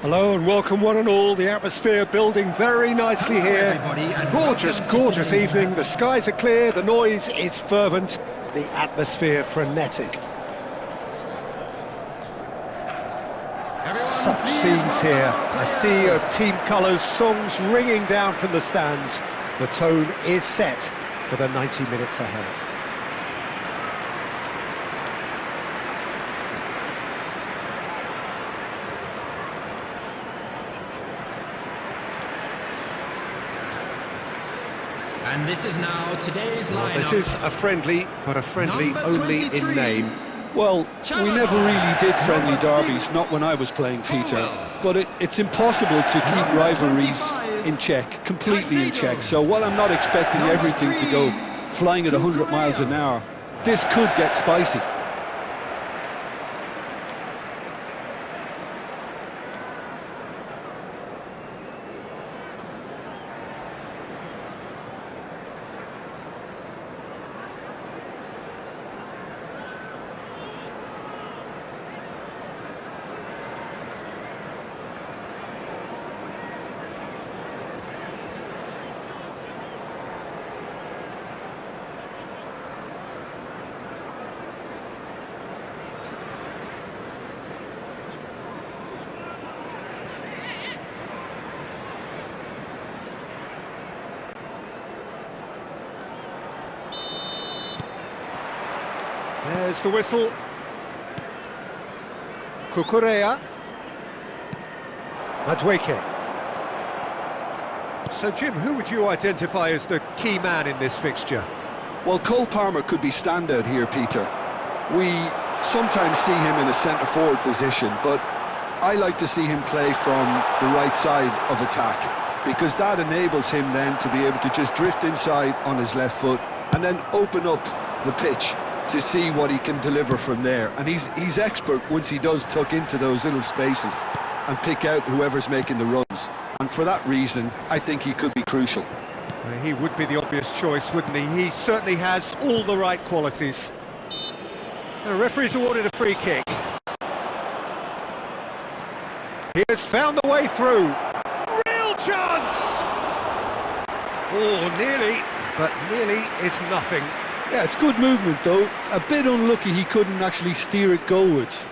Hello and welcome one and all. The atmosphere building very nicely here. Gorgeous, gorgeous evening. The skies are clear, the noise is fervent, the atmosphere frenetic. Such scenes here. A sea of team colours, songs ringing down from the stands. The tone is set for the 90 minutes ahead. And this is now today's lineup. This is a friendly, but a friendly only in name. Well, we never really did friendly derbies, not when I was playing, Peter. But it's impossible to keep rivalries in check, completely in check. So while I'm not expecting everything to go flying at 100 miles an hour, this could get spicy. There's the whistle. Cucurella. Madueke. So, Jim, who would you identify as the key man in this fixture? Well, Cole Palmer could be standout here, Peter. We sometimes see him in a centre-forward position, but I like to see him play from the right side of attack, because that enables him then to be able to just drift inside on his left foot and then open up the pitch to see what he can deliver from there. And he's expert once he does tuck into those little spaces and pick out whoever's making the runs. And for that reason, I think he could be crucial. Well, he would be the obvious choice, wouldn't he? He certainly has all the right qualities. The referee's awarded a free kick. He has found the way through. Real chance! Oh, nearly, but nearly is nothing. Yeah, it's good movement though. A bit unlucky he couldn't actually steer it goalwards.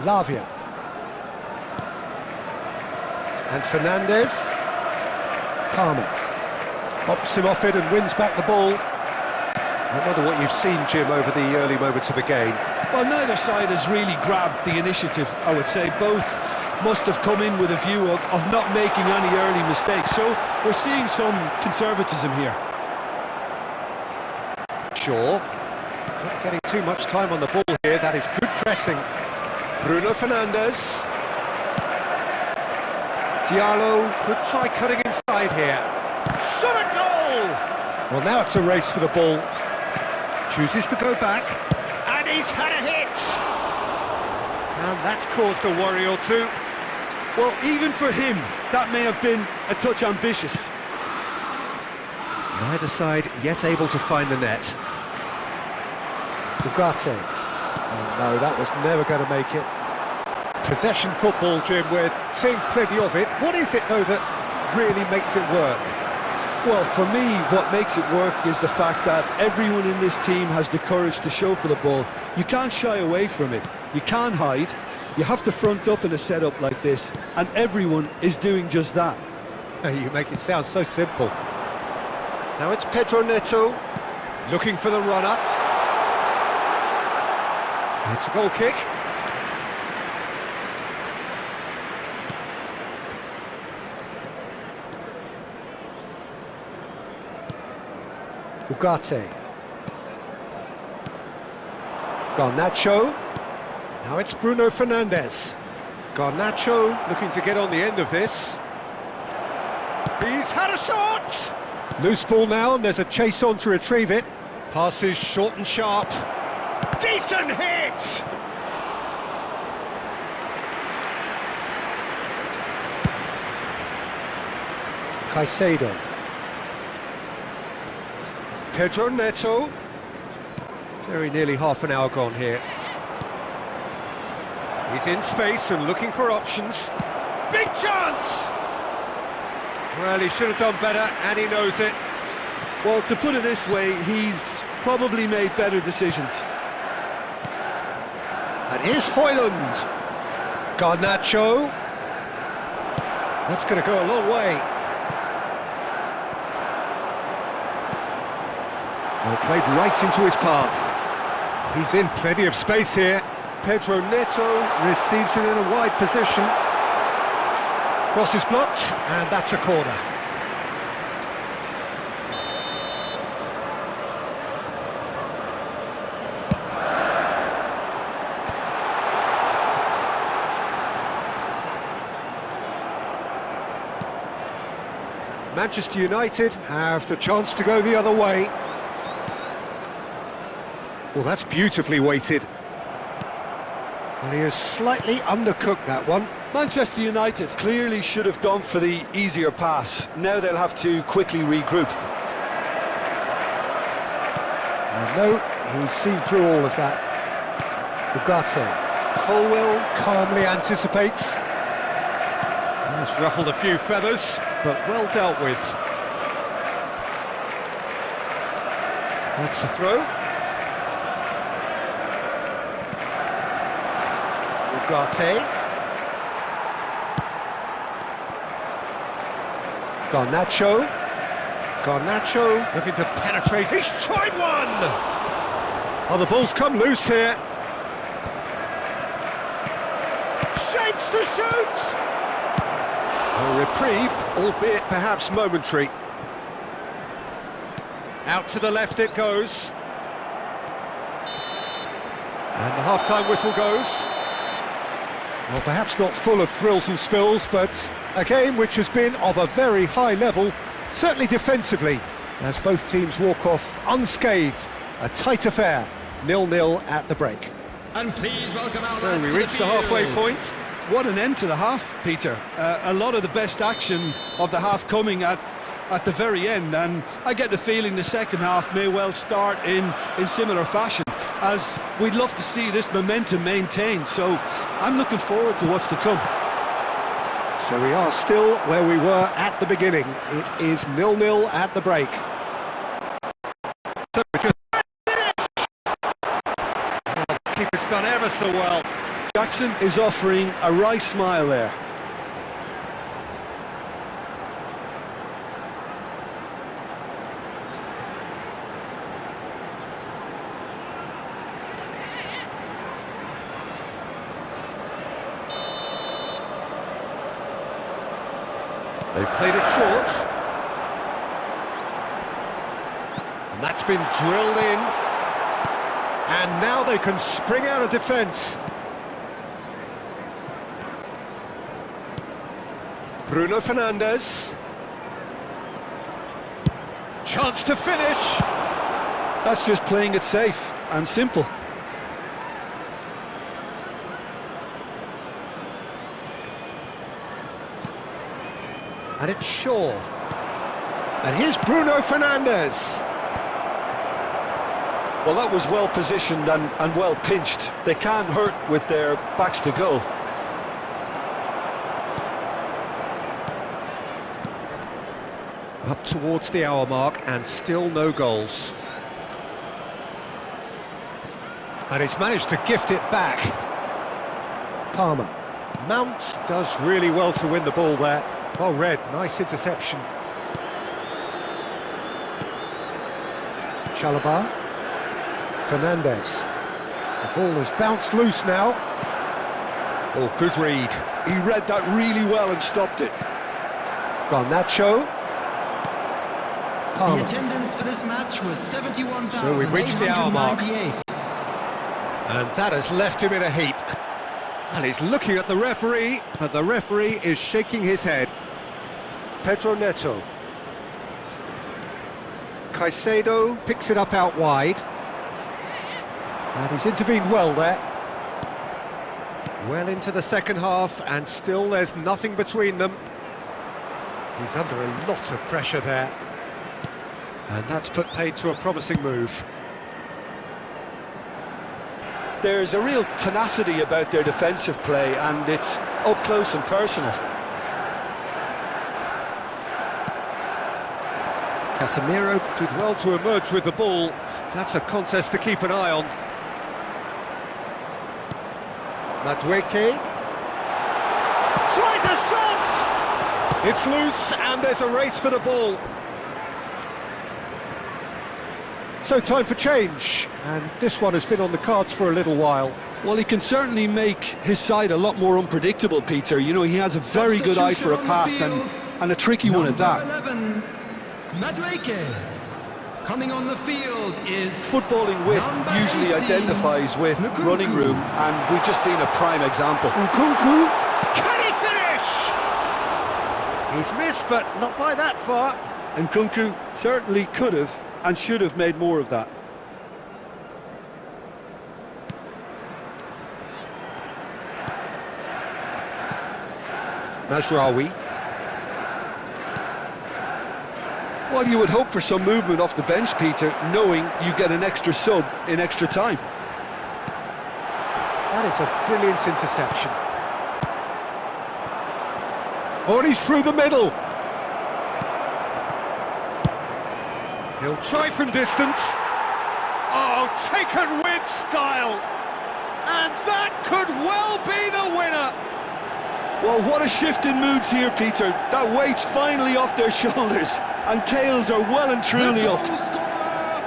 Lavia. And Fernandez. Palmer. Bops him off it and wins back the ball. I wonder what you've seen, Jim, over the early moments of the game. Well, neither side has really grabbed the initiative, I would say. Both must have come in with a view of not making any early mistakes. So we're seeing some conservatism here. Shaw. Not getting too much time on the ball here. That is good pressing. Bruno Fernandes. Diallo could try cutting inside here. Shot a goal! Well, now it's a race for the ball. Chooses to go back. And he's had a hit! And that's caused a worry or two. Well, even for him, that may have been a touch ambitious. Neither side yet able to find the net. Ugarte. Oh, no, that was never going to make it. Possession football, Jim, we're seeing plenty of it. What is it, though, that really makes it work? Well, for me, what makes it work is the fact that everyone in this team has the courage to show for the ball. You can't shy away from it. You can't hide. You have to front up in a setup like this, and everyone is doing just that. You make it sound so simple. Now it's Pedro Neto, looking for the run-up. It's a goal kick. Ugarte. Garnacho. Now it's Bruno Fernandes. Garnacho looking to get on the end of this. He's had a shot! Loose ball now, and there's a chase on to retrieve it. Passes short and sharp. Decent hit! Caicedo. Pedro Neto. Very nearly half an hour gone here. He's in space and looking for options. Big chance! Well, he should have done better, and he knows it. Well, to put it this way, he's probably made better decisions. And here's Højlund. Garnacho. That's going to go a long way. Well, played right into his path. He's in plenty of space here. Pedro Neto receives it in a wide position. Cross is blocked, and that's a corner. Manchester United have the chance to go the other way. Well, that's beautifully weighted. And he has slightly undercooked that one. Manchester United clearly should have gone for the easier pass. Now they'll have to quickly regroup. And no, he's seen through all of that. Ugarte. Colwell calmly anticipates. He's ruffled a few feathers, but well dealt with. That's the throw. Ugarte. Garnacho. Garnacho looking to penetrate. He's tried one! Oh, the ball's come loose here. Shapes to shoot! A reprieve, albeit perhaps momentary. Out to the left it goes. And the half-time whistle goes. Well, perhaps not full of thrills and spills, but a game which has been of a very high level, certainly defensively, as both teams walk off unscathed. A tight affair, 0-0 at the break. And please welcome our So we reach the halfway point. What an end to the half, Peter. A lot of the best action of the half coming at the very end, and I get the feeling the second half may well start in similar fashion, as we'd love to see this momentum maintained, so I'm looking forward to what's to come. So we are still where we were at the beginning. It is 0-0 at the break. So just the keeper's done ever so well. Jackson is offering a wry smile there. They've played it short. And that's been drilled in. And now they can spring out of defence. Bruno Fernandes. Chance to finish. That's just playing it safe and simple. And it's Shaw. And here's Bruno Fernandes. Well, that was well positioned and well pinched. They can't hurt with their backs to goal. Up towards the hour mark and still no goals. And he's managed to gift it back. Palmer. Mount does really well to win the ball there. Well read, nice interception. Chalobah. Fernandes. The ball has bounced loose now. Oh, good read. He read that really well and stopped it. Garnacho. The Palmer. attendance for this match was 71,898. So we've reached the hour mark. And that has left him in a heap. Well, he's looking at the referee, but the referee is shaking his head. Pedro Neto. Caicedo picks it up out wide. And he's intervened well there. Well into the second half, and still there's nothing between them. He's under a lot of pressure there. And that's put paid to a promising move. There's a real tenacity about their defensive play, and it's up close and personal. Casemiro did well to emerge with the ball. That's a contest to keep an eye on. Madueke tries a shot! It's loose and there's a race for the ball. So time for change, and this one has been on the cards for a little while. Well, he can certainly make his side a lot more unpredictable, Peter. You know, he has a very good eye for a pass and a tricky one at that. 11, Madueke. Coming on the field is... Footballing width usually 18, identifies with running room, and we've just seen a prime example. Nkunku, can he finish? He's missed, but not by that far. Nkunku certainly could have and should have made more of that. Mazraoui. Well, you would hope for some movement off the bench, Peter, knowing you get an extra sub in extra time. That is a brilliant interception. Oh, and he's through the middle. He'll try from distance. Oh, taken with style. And that could well be the winner. Well, what a shift in moods here, Peter. That weight's finally off their shoulders, and tails are well and truly the up. goal scorer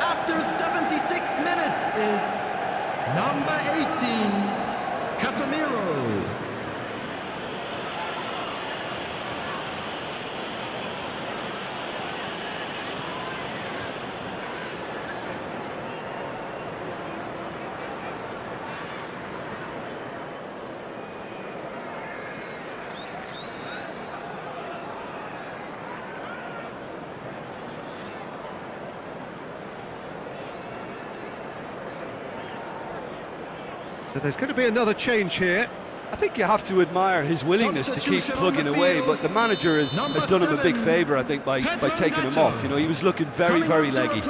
after 76 minutes is number 18, Casemiro. So there's going to be another change here. I think you have to admire his willingness to keep plugging away, but the manager has done him a big favour, I think, by taking him off. You know, he was looking very, very leggy.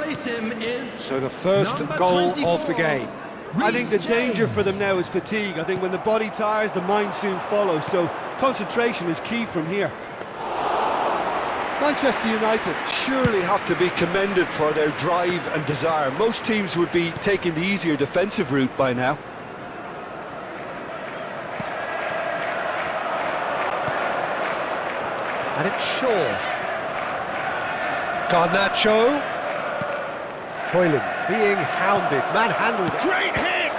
So the first goal of the game. I think the danger for them now is fatigue. I think when the body tires, the mind soon follows, so concentration is key from here. Manchester United surely have to be commended for their drive and desire. Most teams would be taking the easier defensive route by now. And it's Shaw. Garnacho. Hoyland being hounded, manhandled. Great hit!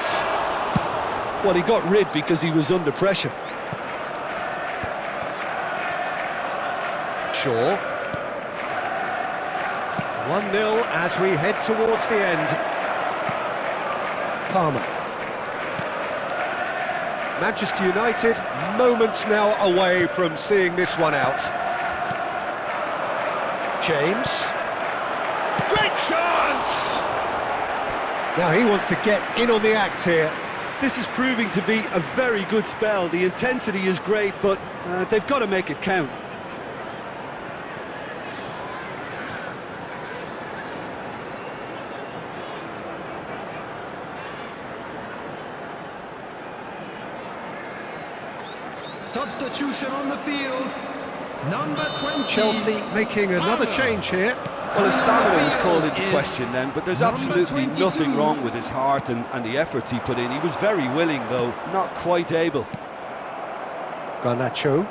Well, he got rid because he was under pressure. Shaw. 1-0 as we head towards the end. Palmer. Manchester United, moments now away from seeing this one out. James. Great chance! Now he wants to get in on the act here. This is proving to be a very good spell. The intensity is great, but they've got to make it count. Substitution on the field, number 20. Chelsea making another change here. Well, his stamina was called into question then, but there's absolutely nothing wrong with his heart and the efforts he put in. He was very willing, though, not quite able. Garnacho.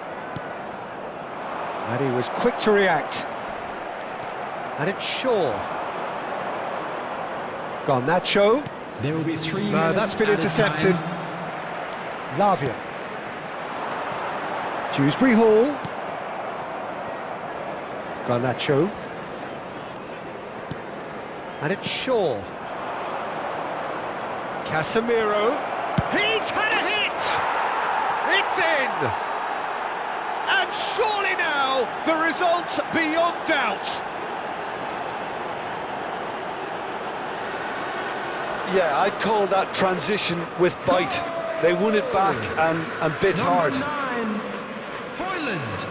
And he was quick to react. And it's Shaw. Garnacho. There will be 3 No, minutes that's been added intercepted. time. Lavia. Dewsbury Hall. Garnacho. And it's Shaw. Casemiro. He's had a hit! It's in! And surely now, the result's beyond doubt. Yeah, I'd call that transition with bite. They won it back and bit hard. Number 9, Hoyland.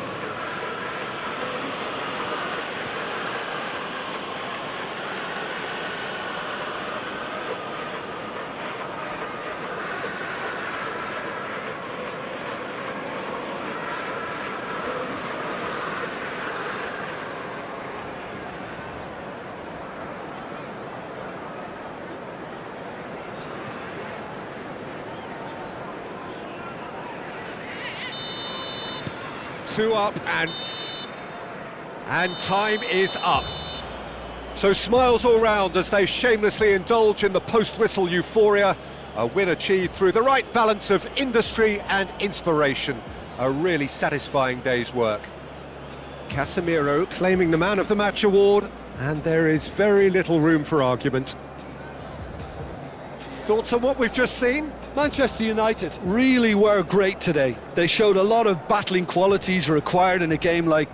2 up, and time is up. So smiles all round as they shamelessly indulge in the post-whistle euphoria. A win achieved through the right balance of industry and inspiration. A really satisfying day's work. Casemiro claiming the Man of the Match award, and there is very little room for argument. Thoughts on what we've just seen? Manchester United really were great today. They showed a lot of battling qualities required in a game like this.